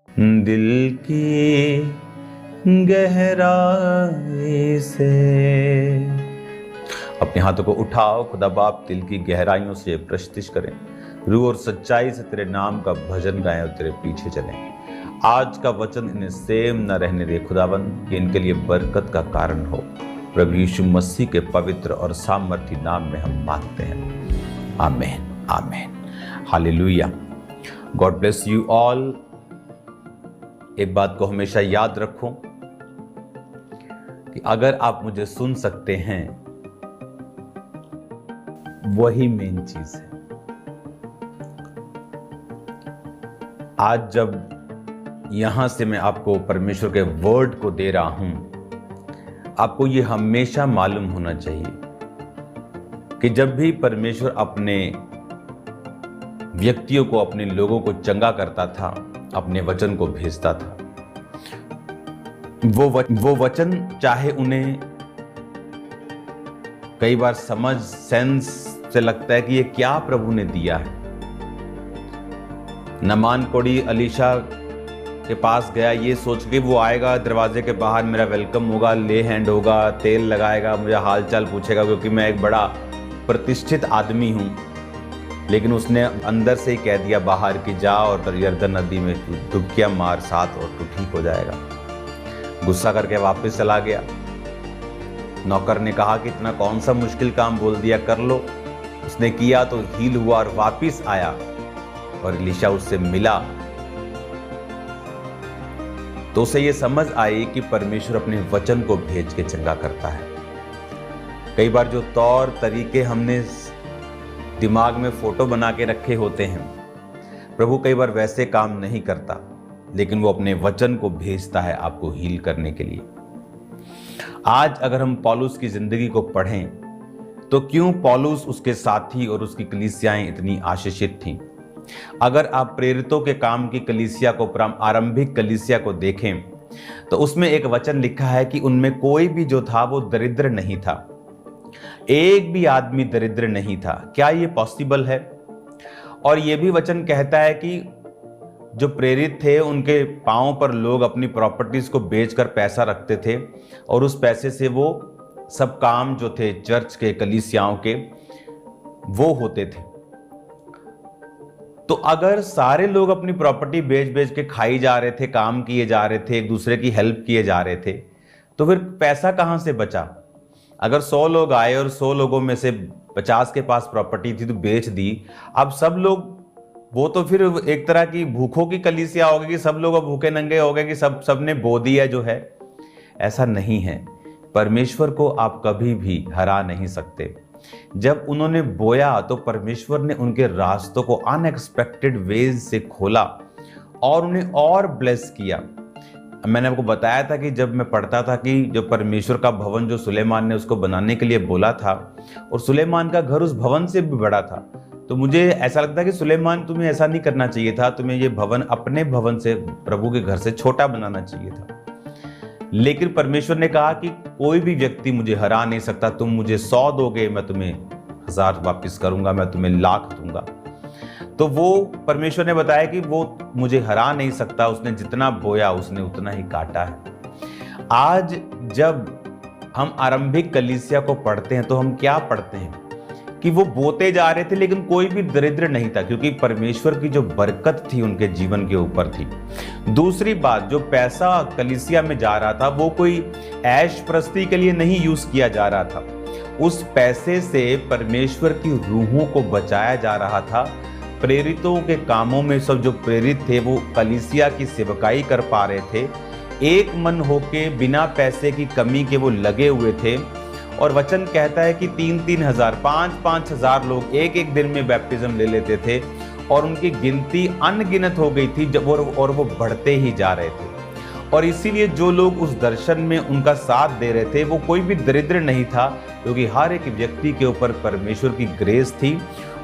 दिल की गहराई से। अपने हाथों को उठाओ, खुदा बाप दिल की गहराइयों से प्रस्तुत करें, रूह और सच्चाई से तेरे नाम का भजन गाएं और तेरे पीछे चलें। आज का वचन इन्हें सेम न रहने दे खुदाबंद, कि इनके लिए बरकत का कारण हो। प्रभु यीशु मसीह के पवित्र और सामर्थी नाम में हम मांगते हैं, आमीन आमीन, hallelujah. God bless you all. एक बात को हमेशा याद रखो कि अगर आप मुझे सुन सकते हैं वही मेन चीज है। आज जब यहां से मैं आपको परमेश्वर के वर्ड को दे रहा हूं, आपको यह हमेशा मालूम होना चाहिए कि जब भी परमेश्वर अपने व्यक्तियों को, अपने लोगों को चंगा करता था, अपने वचन को भेजता था, वो वचन चाहे उन्हें कई बार समझ सेंस से लगता है कि ये क्या प्रभु ने दिया है। नमान कोड़ी अलीशा के पास गया ये सोच के वो आएगा, दरवाजे के बाहर मेरा वेलकम होगा, ले हैंड होगा, तेल लगाएगा, मुझे हालचाल पूछेगा क्योंकि मैं एक बड़ा प्रतिष्ठित आदमी हूं। लेकिन उसने अंदर से ही कह दिया बाहर की जा और यरदन नदी में डुबकियां मार साथ और तू ठीक हो जाएगा। गुस्सा करके वापस चला गया। नौकर ने कहा कि इतना कौन सा मुश्किल काम बोल दिया, कर लो। उसने किया तो हील हुआ और वापस आया और एलीशा उससे मिला तो उसे यह समझ आई कि परमेश्वर अपने वचन को भेज के चंगा करता है। कई बार जो तौर तरीके हमने दिमाग में फोटो बना के रखे होते हैं, प्रभु कई बार वैसे काम नहीं करता, लेकिन वो अपने वचन को भेजता है आपको हील करने के लिए। आज अगर हम पौलुस की जिंदगी को पढ़ें तो क्यों पौलुस, उसके साथी और उसकी कलीसियाएं इतनी आशीषित थीं। अगर आप प्रेरितों के काम की कलीसिया को, आरंभिक कलीसिया को देखें तो उसमें एक वचन लिखा है कि उनमें कोई भी जो था वो दरिद्र नहीं था, एक भी आदमी दरिद्र नहीं था। क्या ये पॉसिबल है? और यह भी वचन कहता है कि जो प्रेरित थे उनके पांव पर लोग अपनी प्रॉपर्टीज को बेचकर पैसा रखते थे और उस पैसे से वो सब काम जो थे चर्च के, कलीसियाओं के, वो होते थे। तो अगर सारे लोग अपनी प्रॉपर्टी बेच बेच के खाई जा रहे थे, काम किए जा रहे थे, एक दूसरे की हेल्प किए जा रहे थे, तो फिर पैसा कहां से बचा? अगर 100 लोग आए और 100 लोगों में से 50 के पास प्रॉपर्टी थी तो बेच दी, अब सब लोग, वो तो फिर एक तरह की भूखों की कलीसिया हो गई कि सब लोग अब भूखे नंगे हो गए कि सबने बो दिया जो है। ऐसा नहीं है। परमेश्वर को आप कभी भी हरा नहीं सकते। जब उन्होंने बोया तो परमेश्वर ने उनके रास्तों को अनएक्सपेक्टेड वेज से खोला और उन्हें और ब्लेस किया। मैंने आपको बताया था कि जब मैं पढ़ता था कि जो परमेश्वर का भवन जो सुलेमान ने उसको बनाने के लिए बोला था और सुलेमान का घर उस भवन से भी बड़ा था, तो मुझे ऐसा लगता है कि सुलेमान, तुम्हें ऐसा नहीं करना चाहिए था, तुम्हें ये भवन अपने भवन से, प्रभु के घर से छोटा बनाना चाहिए था। लेकिन परमेश्वर ने कहा कि कोई भी व्यक्ति मुझे हरा नहीं सकता, तुम मुझे 100 दोगे मैं तुम्हें 1000 वापस करूंगा, मैं तुम्हें 1,00,000 दूंगा। तो वो परमेश्वर ने बताया कि वो मुझे हरा नहीं सकता, उसने जितना बोया उसने उतना ही काटा है। आज जब हम आरंभिक कलीसिया को पढ़ते हैं तो हम क्या पढ़ते हैं कि वो बोते जा रहे थे लेकिन कोई भी दरिद्र नहीं था, क्योंकि परमेश्वर की जो बरकत थी उनके जीवन के ऊपर थी। दूसरी बात, जो पैसा कलीसिया में जा रहा था वो कोई ऐश प्रस्ती के लिए नहीं यूज किया जा रहा था, उस पैसे से परमेश्वर की रूहों को बचाया जा रहा था। प्रेरितों के कामों में सब जो प्रेरित थे वो कलीसिया की सेवकाई कर पा रहे थे, एक मन होके बिना पैसे की कमी के वो लगे हुए थे। और वचन कहता है कि 3-3 हजार, 5-5 हजार लोग एक एक दिन में बैप्टिज्म ले लेते थे और उनकी गिनती अनगिनत हो गई थी और वो बढ़ते ही जा रहे थे। और इसीलिए जो लोग उस दर्शन में उनका साथ दे रहे थे वो कोई भी दरिद्र नहीं था, क्योंकि हर एक व्यक्ति के ऊपर परमेश्वर की ग्रेस थी।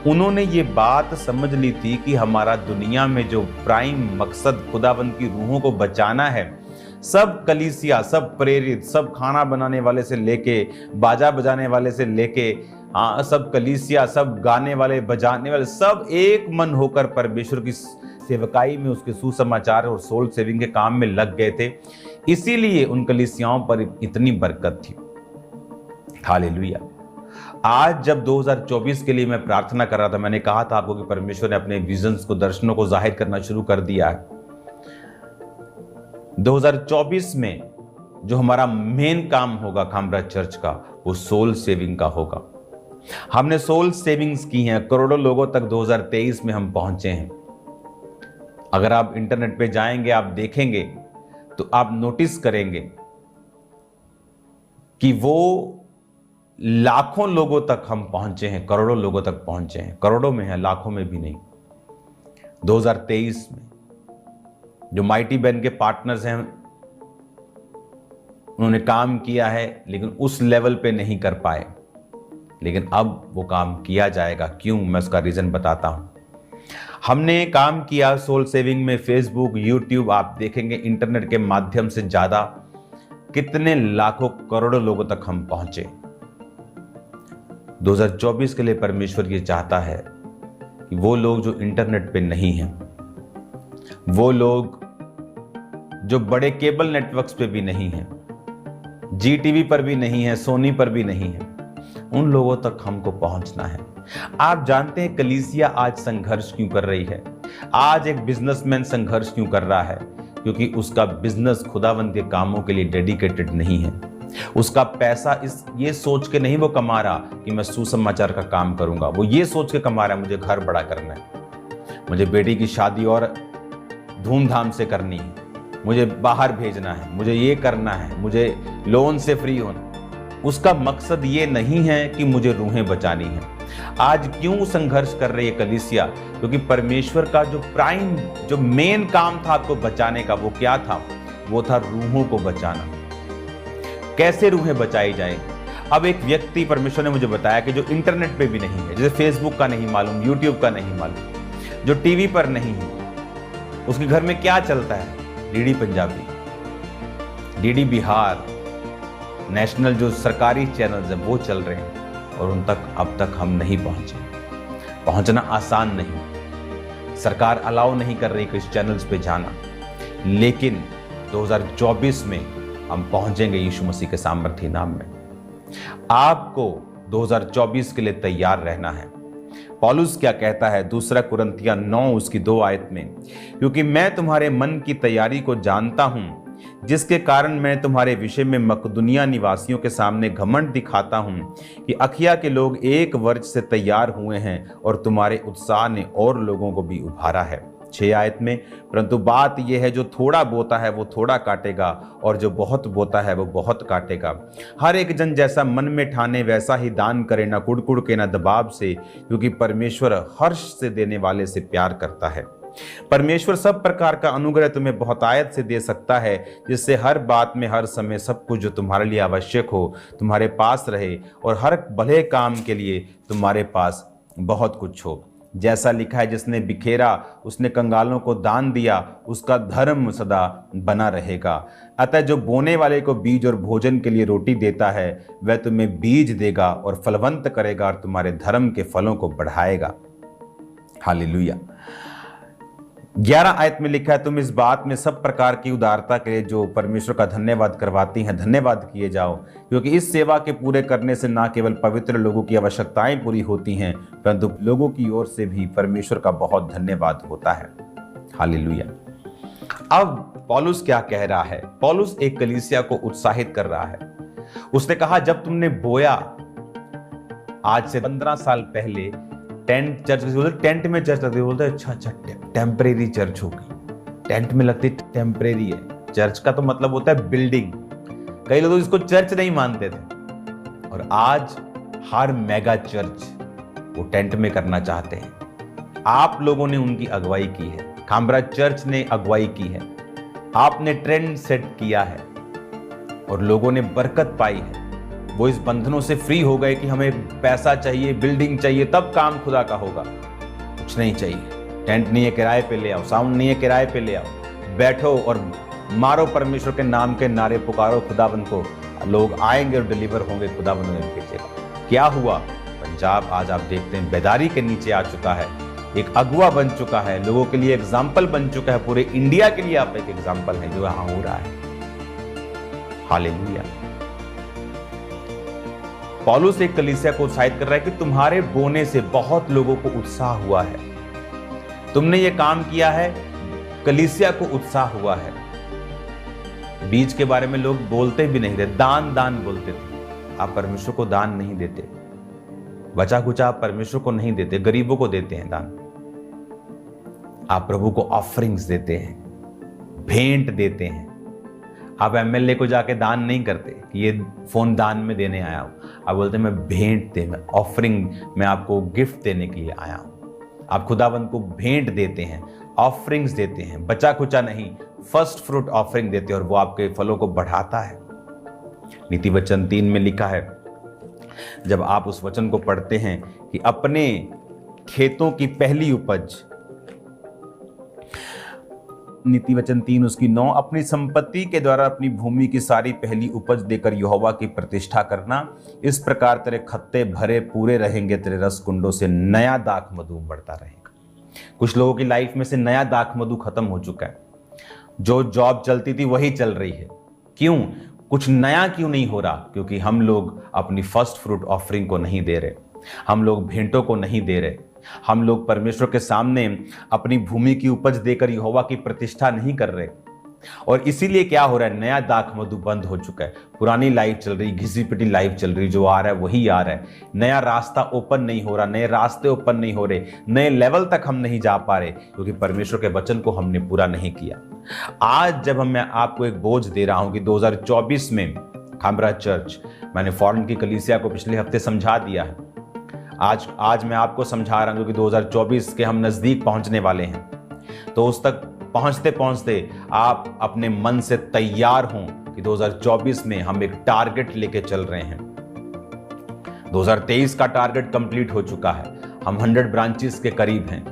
उन्होंने ये बात समझ ली थी कि हमारा दुनिया में जो प्राइम मकसद खुदाबंद की रूहों को बचाना है, सब कलीसिया, सब प्रेरित, सब खाना बनाने वाले से लेके बाजा बजाने वाले से लेके सब कलीसिया, सब गाने वाले बजाने वाले, सब एक मन होकर परमेश्वर की सेवकाई में, उसके सुसमाचार और सोल सेविंग के काम में लग गए थे, इसीलिए उन कलीसियाओं पर इतनी बरकत थी। हालेलुया। आज जब 2024 के लिए मैं प्रार्थना कर रहा था, मैंने कहा था आपको कि परमेश्वर ने अपने विजन्स को, दर्शनों को जाहिर करना शुरू कर दिया है। 2024 में जो हमारा मेन काम होगा खामराज चर्च का, वो सोल सेविंग का होगा। हमने सोल सेविंग्स की हैं, करोड़ों लोगों तक 2023 में हम पहुंचे हैं। अगर आप इंटरनेट पे जाएंगे, आप देखेंगे तो आप नोटिस करेंगे कि वो लाखों लोगों तक हम पहुंचे हैं, करोड़ों लोगों तक पहुंचे हैं। करोड़ों में है, लाखों में भी नहीं। 2023 में जो माइटी बहन के पार्टनर्स हैं, उन्होंने काम किया है, लेकिन उस लेवल पे नहीं कर पाए। लेकिन अब वो काम किया जाएगा। क्यों? मैं उसका रीजन बताता हूं। हमने काम किया सोल सेविंग में, फेसबुक, यूट्यूब, आप देखेंगे इंटरनेट के माध्यम से ज्यादा कितने लाखों करोड़ों लोगों तक हम पहुंचे। 2024 के लिए परमेश्वर ये चाहता है कि वो लोग जो इंटरनेट पे नहीं हैं, वो लोग जो बड़े केबल नेटवर्क्स पे भी नहीं हैं, जी टीवी पर भी नहीं है, सोनी पर भी नहीं है, उन लोगों तक हमको पहुंचना है। आप जानते हैं कलीसिया आज संघर्ष क्यों कर रही है? आज एक बिजनेसमैन संघर्ष क्यों कर रहा है? क्योंकि उसका बिजनेस खुदावंद के कामों के लिए डेडिकेटेड नहीं है। उसका पैसा ये सोच के नहीं वो कमा रहा कि मैं सुसमाचार का काम करूंगा। वो ये सोच के कमा रहा है, मुझे घर बड़ा करना है, मुझे बेटी की शादी और धूमधाम से करनी है, मुझे बाहर भेजना है, मुझे ये करना है, मुझे लोन से फ्री होना। उसका मकसद ये नहीं है कि मुझे रूहें बचानी है। आज क्यों संघर्ष कर रही है कलीसिया? क्योंकि परमेश्वर का जो मेन काम था आपको बचाने का, वो क्या था? वो था रूहों को बचाना। कैसे रूहें बचाई जाएंगी? अब एक व्यक्ति, परमेश्वर ने मुझे बताया कि जो इंटरनेट पे भी नहीं है, जैसे फेसबुक का नहीं मालूम, यूट्यूब का नहीं मालूम, जो टीवी पर नहीं है, उसके घर में क्या चलता है? DD Punjabi, DD Bihar, national जो सरकारी चैनल्स हैं वो चल रहे हैं, और उन तक अब तक हम नहीं पहुंचे। पहुंचना आसान नहीं, सरकार अलाउ नहीं कर रही किस चैनल्स पे जाना, लेकिन 2024 में हम पहुंचेंगे यीशु मसीह के सामर्थ्य नाम में। आपको 2024 के लिए तैयार रहना है। पौलुस क्या कहता है? 2 कुरिन्थियों 9 उसकी 2 आयत में, क्योंकि मैं तुम्हारे मन की तैयारी को जानता हूं, जिसके कारण मैं तुम्हारे विषय में मकदुनिया निवासियों के सामने घमंड दिखाता हूं कि अखिया के लोग 1 वर्ष से तैयार हुए हैं और तुम्हारे उत्साह ने और लोगों को भी उभारा है। 6 आयत में, परंतु बात यह है, जो थोड़ा बोता है वो थोड़ा काटेगा, और जो बहुत बोता है वो बहुत काटेगा। हर एक जन जैसा मन में ठाने वैसा ही दान करे, न कुड़कुड़ के न दबाव से, क्योंकि परमेश्वर हर्ष से देने वाले से प्यार करता है। परमेश्वर सब प्रकार का अनुग्रह तुम्हें बहुतायत से दे सकता है, जिससे हर बात में हर समय सब कुछ जो तुम्हारे लिए आवश्यक हो तुम्हारे पास रहे, और हर भले काम के लिए तुम्हारे पास बहुत कुछ हो। जैसा लिखा है, जिसने बिखेरा उसने कंगालों को दान दिया, उसका धर्म सदा बना रहेगा। अतः जो बोने वाले को बीज और भोजन के लिए रोटी देता है, वह तुम्हें बीज देगा और फलवंत करेगा, और तुम्हारे धर्म के फलों को बढ़ाएगा। हालेलुया। 11 आयत में लिखा है, तुम इस बात में सब प्रकार की उदारता के लिए जो परमेश्वर का धन्यवाद करवाती हैं, धन्यवाद किए जाओ, क्योंकि इस सेवा के पूरे करने से न केवल पवित्र लोगों की आवश्यकताएं पूरी होती हैं, परंतु लोगों की ओर से भी परमेश्वर का बहुत धन्यवाद होता है। हालेलुया। अब पौलुस क्या कह रहा है? पौलुस एक कलीसिया को उत्साहित कर रहा है। उसने कहा, जब तुमने बोया, आज से 15 साल पहले टेंट चर्च, टेंट में चर्च लगती, बोलते अच्छा टेम्परेरी चर्च होगी, टेंट में लगती टेम्परेरी है। चर्च का तो मतलब होता है बिल्डिंग। कई लोग इसको चर्च नहीं मानते थे, और आज हर मेगा चर्च वो टेंट में करना चाहते हैं। आप लोगों ने उनकी अगुवाई की है, खामराज चर्च ने अगुवाई की है, आपने ट्रेंड सेट किया है, और लोगों ने बरकत पाई है। वो इस बंधनों से फ्री हो गए कि हमें पैसा चाहिए, बिल्डिंग चाहिए, तब काम खुदा का होगा। कुछ नहीं चाहिए, टेंट नहीं है किराए पे ले आओ, साउंड नहीं है किराए पे ले आओ, बैठो और मारो परमेश्वर के नाम के नारे, पुकारो खुदाबंद को, लोग आएंगे और डिलीवर होंगे, खुदाबंद उन्हें भेजेगा। क्या हुआ? पंजाब आज आप देखते हैं बेदारी के नीचे आ चुका है, एक अगुवा बन चुका है, लोगों के लिए एग्जाम्पल बन चुका है, पूरे इंडिया के लिए आप एक एग्जाम्पल है जो यहां हो रहा है। हालेलुया। पौलुस एक कलीसिया को उत्साहित कर रहा है कि तुम्हारे बोने से बहुत लोगों को उत्साह हुआ है, तुमने ये काम किया है, कलीसिया को उत्साह हुआ है। बीज के बारे में लोग बोलते भी नहीं थे, दान दान बोलते थे। आप परमेश्वर को दान नहीं देते, बचा कुचा आप परमेश्वर को नहीं देते, गरीबों को देते हैं दान। आप प्रभु को ऑफरिंग्स देते हैं, भेंट देते हैं। आप एमएलए को जाके दान नहीं करते कि ये फोन दान में देने आया हूं, आप बोलते हैं मैं भेंट दे, मैं ऑफरिंग, मैं आपको गिफ्ट देने के लिए आया हूं। आप खुदावंद को भेंट देते हैं, ऑफरिंग्स देते हैं, बचा कुचा नहीं, फर्स्ट फ्रूट ऑफरिंग देते हैं, और वो आपके फलों को बढ़ाता है। नीति वचन 3 में लिखा है, जब आप उस वचन को पढ़ते हैं कि अपने खेतों की पहली उपज, नीति वचन 3 उसकी 9, अपनी संपत्ति के द्वारा अपनी भूमि की सारी पहली उपज देकर यहोवा की प्रतिष्ठा करना, इस प्रकार तेरे खत्ते भरे पूरे रहेंगे, तेरे रस कुंडों से नया दाख मधु बढ़ता रहेगा। कुछ लोगों की लाइफ में से नया दाख मधु खत्म हो चुका है, जो जॉब चलती थी वही चल रही है। क्यों? कुछ नया क्यों नहीं हो रहा? क्योंकि हम लोग अपनी फर्स्ट फ्रूट ऑफरिंग को नहीं दे रहे, हम लोग भेंटों को नहीं दे रहे, हम लोग परमेश्वर के सामने अपनी भूमि की उपज देकर यहोवा की प्रतिष्ठा नहीं कर रहे। और इसीलिए क्या हो रहा है, नया दाख मधु बंद हो चुका है, पुरानी लाइफ चल रही, घिसी पिटी लाइफ चल रही, जो आ रहा है वही आ रहा है। नया रास्ता ओपन नहीं हो रहा, नए रास्ते ओपन नहीं हो रहे, नए लेवल तक हम नहीं जा पा रहे, क्योंकि परमेश्वर के वचन को हमने पूरा नहीं किया। आज जब मैं आपको एक बोझ दे रहा हूं कि 2024 में खामरा चर्च, मैंने फॉरेन की कलीसिया को पिछले हफ्ते समझा दिया है, आज मैं आपको समझा रहा हूं कि 2024 के हम नजदीक पहुंचने वाले हैं। तो उस तक पहुंचते पहुंचते आप अपने मन से तैयार हों कि 2024 में हम एक टारगेट लेके चल रहे हैं। 2023 का टारगेट कंप्लीट हो चुका है, हम 100 ब्रांचेस के करीब हैं।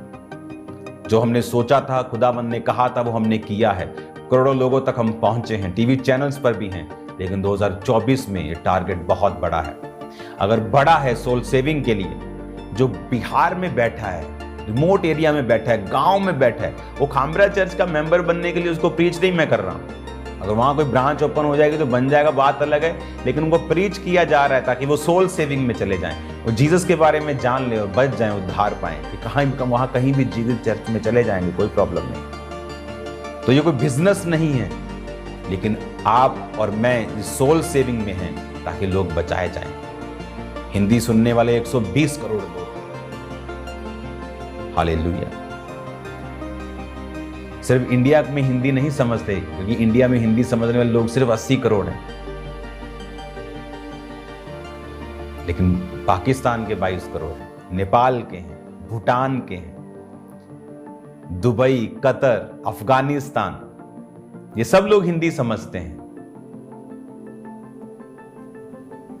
जो हमने सोचा था, खुदावंद ने कहा था, वो हमने किया है। करोड़ों लोगों तक हम पहुंचे हैं, टीवी चैनल्स पर भी हैं। लेकिन 2024 में ये टारगेट बहुत बड़ा है। अगर बड़ा है सोल सेविंग के लिए, जो बिहार में बैठा है, रिमोट एरिया में बैठा है, गांव में बैठा है, वो खामरा चर्च का मेंबर बनने के लिए उसको प्रीच नहीं मैं कर रहा हूं। अगर वहां कोई ब्रांच ओपन हो जाएगी तो बन जाएगा, बात अलग है, लेकिन उनको प्रीच किया जा रहा है ताकि वो सोल सेविंग में चले जाएं, वो जीसस के बारे में जान ले और बच जाएं, उद्धार पाएं। कि वहां कहीं भी जीसस चर्च में चले जाएंगे, कोई प्रॉब्लम नहीं। तो ये कोई बिजनेस नहीं है, लेकिन आप और मैं सोल सेविंग में हैं ताकि लोग बचाए जाएं। हिंदी सुनने वाले 120 करोड़ लोग, हालेलुया। सिर्फ इंडिया में हिंदी नहीं समझते, क्योंकि इंडिया में हिंदी समझने वाले लोग सिर्फ 80 करोड़ हैं, लेकिन पाकिस्तान के 22 करोड़ हैं, नेपाल के हैं, भूटान के हैं, दुबई, कतर, अफगानिस्तान, ये सब लोग हिंदी समझते हैं।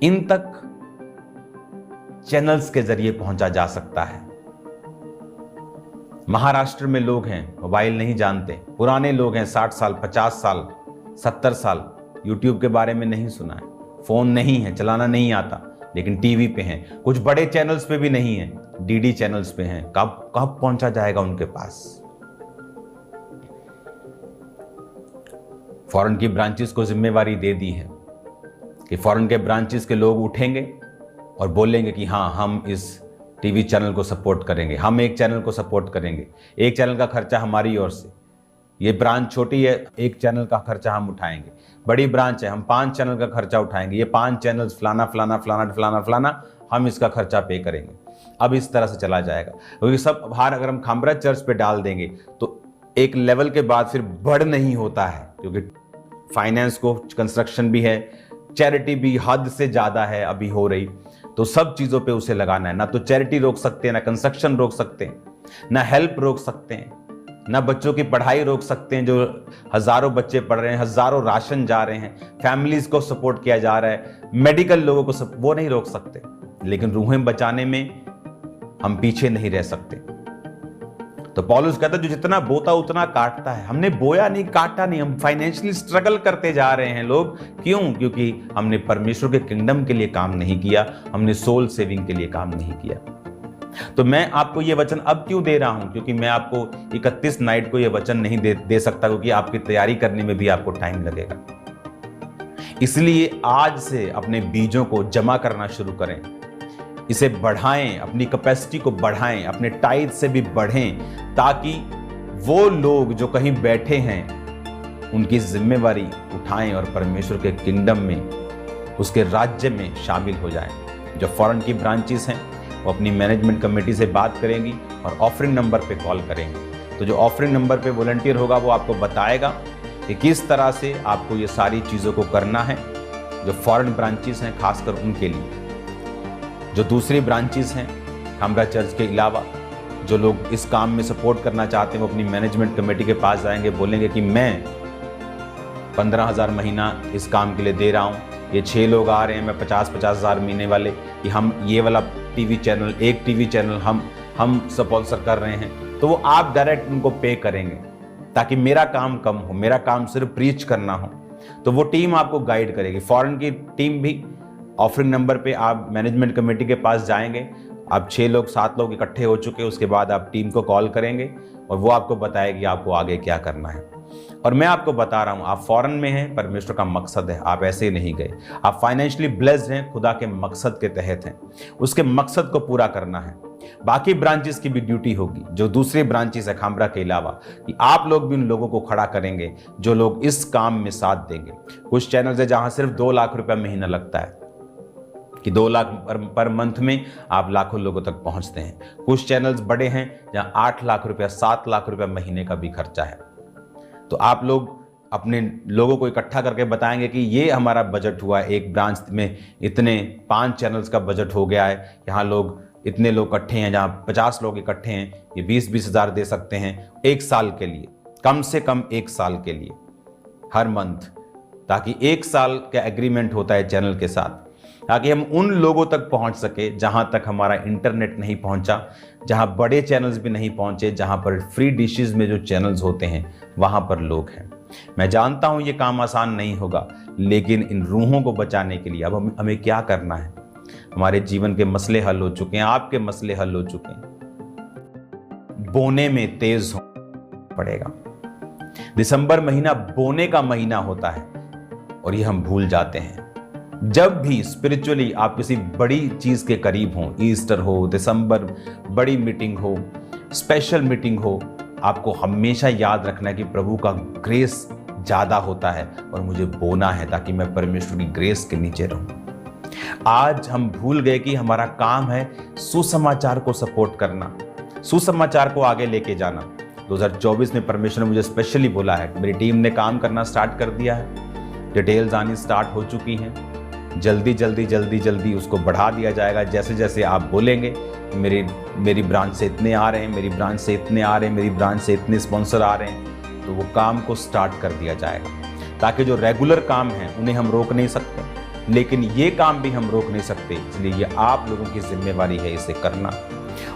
इन तक चैनल्स के जरिए पहुंचा जा सकता है। महाराष्ट्र में लोग हैं, मोबाइल नहीं जानते, पुराने लोग हैं, 60 साल, 50 साल, 70 साल, यूट्यूब के बारे में नहीं सुना है, फोन नहीं है, चलाना नहीं आता, लेकिन टीवी पे हैं। कुछ बड़े चैनल्स पे भी नहीं है, डीडी चैनल्स पे हैं। कब पहुंचा जाएगा उनके पास? फॉरेन की ब्रांचेस को जिम्मेवारी दे दी है कि फॉरेन के ब्रांचेस के लोग उठेंगे और बोलेंगे कि हाँ, हम इस टीवी चैनल को सपोर्ट करेंगे, हम एक चैनल को सपोर्ट करेंगे, एक चैनल का खर्चा हमारी ओर से। ये ब्रांच छोटी है, एक चैनल का खर्चा हम उठाएंगे। बड़ी ब्रांच है, हम 5 चैनल का खर्चा उठाएंगे। ये 5 चैनल्स फलाना फलाना फलाना फलाना फलाना, हम इसका खर्चा पे करेंगे। अब इस तरह से चला जाएगा, क्योंकि सब बाहर अगर हम खामरा चर्च पे डाल देंगे तो एक लेवल के बाद फिर बढ़ नहीं होता है, क्योंकि फाइनेंस को, कंस्ट्रक्शन भी है, चैरिटी भी हद से ज़्यादा है अभी हो रही, तो सब चीज़ों पे उसे लगाना है। ना तो चैरिटी रोक सकते हैं, ना कंस्ट्रक्शन रोक सकते हैं, ना हेल्प रोक सकते हैं, ना बच्चों की पढ़ाई रोक सकते हैं, जो हज़ारों बच्चे पढ़ रहे हैं, हज़ारों राशन जा रहे हैं, फैमिलीज को सपोर्ट किया जा रहा है, मेडिकल लोगों को वो नहीं रोक सकते। लेकिन रूहें बचाने में हम पीछे नहीं रह सकते। तो पौलुस कहता है, जो जितना बोता उतना काटता है। हमने बोया नहीं, काटा नहीं, हम फाइनेंशियली स्ट्रगल करते जा रहे हैं लोग। क्यों? क्योंकि हमने परमेश्वर के किंगडम के लिए काम नहीं किया, हमने सोल सेविंग के लिए काम नहीं किया। तो मैं आपको ये वचन अब क्यों दे रहा हूं, क्योंकि मैं आपको 31 नाइट को ये वचन नहीं दे सकता, क्योंकि आपकी तैयारी करने में भी आपको टाइम लगेगा। इसलिए आज से अपने बीजों को जमा करना शुरू करें, इसे बढ़ाएं, अपनी कैपेसिटी को बढ़ाएं, अपने टाइट से भी बढ़ें, ताकि वो लोग जो कहीं बैठे हैं उनकी जिम्मेवारी उठाएं और परमेश्वर के किंगडम में, उसके राज्य में शामिल हो जाएं। जो फॉरेन की ब्रांचेस हैं वो अपनी मैनेजमेंट कमेटी से बात करेंगी और ऑफरिंग नंबर पे कॉल करेंगे। तो जो ऑफरिंग नंबर पे वॉलंटियर होगा वो आपको बताएगा कि किस तरह से आपको ये सारी चीज़ों को करना है। जो फॉरेन ब्रांचेस हैं खासकर उनके लिए, जो दूसरी ब्रांचेस हैं खामरा चर्च के अलावा, जो लोग इस काम में सपोर्ट करना चाहते हैं वो अपनी मैनेजमेंट कमेटी के पास जाएंगे, बोलेंगे कि मैं 15,000 महीना इस काम के लिए दे रहा हूँ, ये 6 लोग आ रहे हैं, मैं 50,000 महीने वाले, कि हम ये वाला टीवी चैनल, एक टीवी चैनल हम स्पॉन्सर कर रहे हैं। तो वो आप डायरेक्ट उनको पे करेंगे ताकि मेरा काम कम हो, मेरा काम सिर्फ प्रीच करना हो। तो वो टीम आपको गाइड करेगी। फॉरेन की टीम भी ऑफरिंग नंबर पे आप मैनेजमेंट कमेटी के पास जाएंगे, आप 6 लोग 7 लोग इकट्ठे हो चुके, उसके बाद आप टीम को कॉल करेंगे और वो आपको बताएगी आपको आगे क्या करना है। और मैं आपको बता रहा हूं, आप फॉरेन में हैं, परमेश्वर का मकसद है, आप ऐसे ही नहीं गए। आप फाइनेंशियली ब्लेस्ड हैं, खुदा के मकसद के तहत हैं, उसके मकसद को पूरा करना है। बाकी ब्रांचेस की भी ड्यूटी होगी, जो दूसरी ब्रांचेस है खामरा के अलावा, कि आप लोग भी उन लोगों को खड़ा करेंगे जो लोग इस काम में साथ देंगे। कुछ चैनल्स है जहां सिर्फ 2 लाख रुपया महीना लगता है, कि 2 लाख पर मंथ में आप लाखों लोगों तक पहुंचते हैं। कुछ चैनल्स बड़े हैं जहां 8 लाख रुपया, 7 लाख रुपया महीने का भी खर्चा है। तो आप लोग अपने लोगों को इकट्ठा करके बताएंगे कि ये हमारा बजट हुआ है, एक ब्रांच में इतने 5 चैनल्स का बजट हो गया है, यहाँ लोग इतने लोग इकट्ठे हैं, जहाँ 50 लोग इकट्ठे हैं, ये 20-20 हज़ार दे सकते हैं 1 साल के लिए, कम से कम 1 साल के लिए हर मंथ, ताकि 1 साल का एग्रीमेंट होता है चैनल के साथ, ताकि हम उन लोगों तक पहुंच सके जहां तक हमारा इंटरनेट नहीं पहुंचा, जहां बड़े चैनल्स भी नहीं पहुंचे, जहां पर फ्री डिशेस में जो चैनल्स होते हैं वहां पर लोग हैं। मैं जानता हूं ये काम आसान नहीं होगा, लेकिन इन रूहों को बचाने के लिए अब हमें क्या करना है। हमारे जीवन के मसले हल हो चुके हैं, आपके मसले हल हो चुके हैं। बोने में तेज हो पड़ेगा। दिसंबर महीना बोने का महीना होता है और ये हम भूल जाते हैं। जब भी स्पिरिचुअली आप किसी बड़ी चीज के करीब हो, ईस्टर हो, दिसंबर बड़ी मीटिंग हो, स्पेशल मीटिंग हो, आपको हमेशा याद रखना है कि प्रभु का ग्रेस ज्यादा होता है और मुझे बोना है ताकि मैं परमेश्वर की ग्रेस के नीचे रहूं। आज हम भूल गए कि हमारा काम है सुसमाचार को सपोर्ट करना, सुसमाचार को आगे लेके जाना। 2024 में परमेश्वर ने मुझे स्पेशली बोला है, मेरी टीम ने काम करना स्टार्ट कर दिया है, डिटेल्स आनी स्टार्ट हो चुकी हैं, जल्दी उसको बढ़ा दिया जाएगा। जैसे जैसे आप बोलेंगे मेरी ब्रांच से इतने आ रहे हैं, मेरी ब्रांच से इतने आ रहे हैं, मेरी ब्रांच से इतने स्पॉन्सर आ रहे हैं, तो वो काम को स्टार्ट कर दिया जाएगा। ताकि जो रेगुलर काम है उन्हें हम रोक नहीं सकते, लेकिन ये काम भी हम रोक नहीं सकते, इसलिए ये आप लोगों की जिम्मेवारी है इसे करना।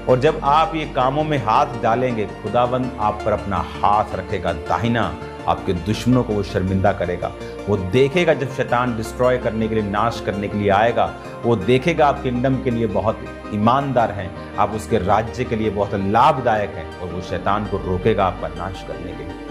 और जब आप ये कामों में हाथ डालेंगे, खुदावंद आप पर अपना हाथ रखेगा दाहिना, आपके दुश्मनों को वो शर्मिंदा करेगा। वो देखेगा जब शैतान डिस्ट्रॉय करने के लिए, नाश करने के लिए आएगा, वो देखेगा आप किंगडम के लिए बहुत ईमानदार हैं, आप उसके राज्य के लिए बहुत लाभदायक हैं, और वो शैतान को रोकेगा आपका नाश करने के लिए।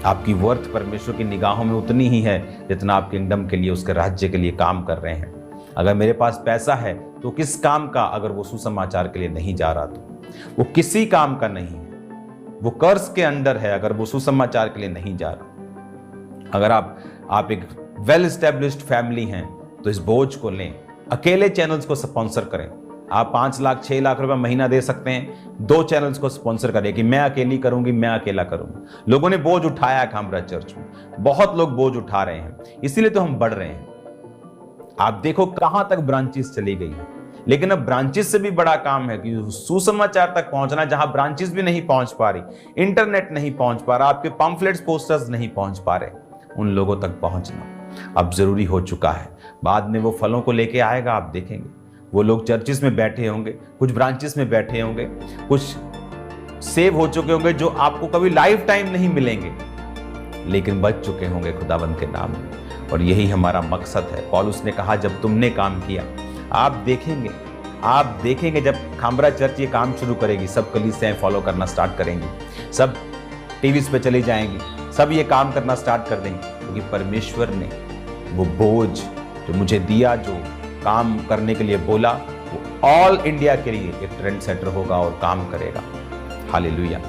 आपकी वर्थ परमेश्वर की निगाहों में उतनी ही है जितना आप किंगडम के लिए, उसके राज्य के लिए काम कर रहे हैं। अगर मेरे पास पैसा है तो किस काम का, अगर वो सुसमाचार के लिए नहीं जा रहा तो वो किसी काम का नहीं है, वो कर्ज के अंडर है अगर वो सुसमाचार के लिए नहीं जा रहा। अगर आप एक वेल एस्टेब्लिश्ड फैमिली हैं तो इस बोझ को लें, अकेले चैनल्स को स्पॉन्सर करें। आप 5 लाख 6 लाख रुपए महीना दे सकते हैं, 2 चैनल्स को स्पॉन्सर करें कि मैं अकेली करूंगी, मैं अकेला करूंगा। लोगों ने बोझ उठाया है खामरा चर्च में, बहुत लोग बोझ उठा रहे हैं, इसीलिए तो हम बढ़ रहे हैं। आप देखो कहां तक ब्रांचेस चली गई है, लेकिन अब ब्रांचेस से भी बड़ा काम है कि सुसमाचार तक पहुंचना, जहां ब्रांचेस भी नहीं पहुंच पा रही, इंटरनेट नहीं पहुंच पा रहा, आपके पम्फलेट्स पोस्टर्स नहीं पहुंच पा रहे, उन लोगों तक पहुंचना अब जरूरी हो चुका है। बाद में वो फलों को लेके आएगा, आप देखेंगे वो लोग चर्चिस में बैठे होंगे, कुछ ब्रांचेस में बैठे होंगे, कुछ सेव हो चुके होंगे जो आपको कभी लाइफ टाइम नहीं मिलेंगे, लेकिन बच चुके होंगे खुदाबंद के नाम में। और यही हमारा मकसद है। पौलुस ने कहा जब तुमने काम किया, आप देखेंगे आप देखेंगे जब खामरा चर्च ये काम शुरू करेगी, सब कलीसियाएं फॉलो करना स्टार्ट करेंगी, सब टीवीज पे चली जाएंगी, सब ये काम करना स्टार्ट कर देंगे, क्योंकि परमेश्वर ने वो बोझ जो मुझे दिया, जो काम करने के लिए बोला, वो ऑल इंडिया के लिए एक ट्रेंड सेटर होगा और काम करेगा। हालेलुया।